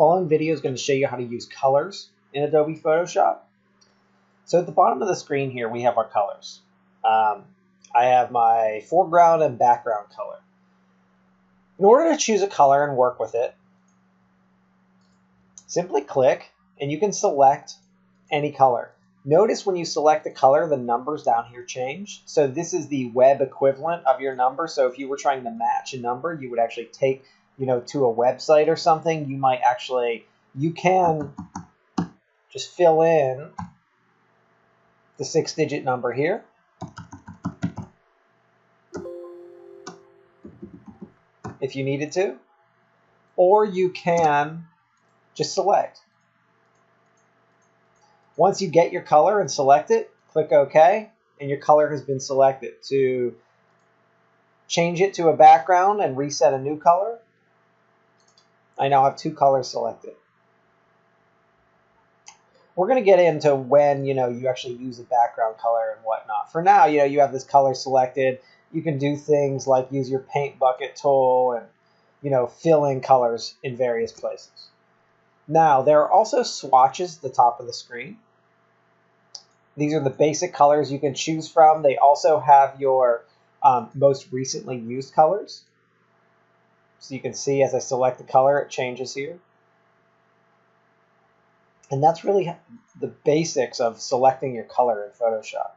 following video is going to show you how to use colors in Adobe Photoshop. So at the bottom of the screen here, we have our colors. I have my foreground and background color. In order to choose a color and work with it, simply click and you can select any color. Notice when you select the color, the numbers down here change. So this is the web equivalent of your number. So if you were trying to match a number, you would actually take, to a website or something. You can just fill in the 6-digit number here. If you needed to, or you can just select. Once you get your color and select it, click OK, and your color has been selected. To change it to a background and reset a new color, I now have 2 colors selected. We're going to get into when you actually use a background color and whatnot. For now, you have this color selected. You can do things like use your paint bucket tool and fill in colors in various places. Now, there are also swatches at the top of the screen. These are the basic colors you can choose from. They also have your most recently used colors. So you can see as I select the color, it changes here. And that's really the basics of selecting your color in Photoshop.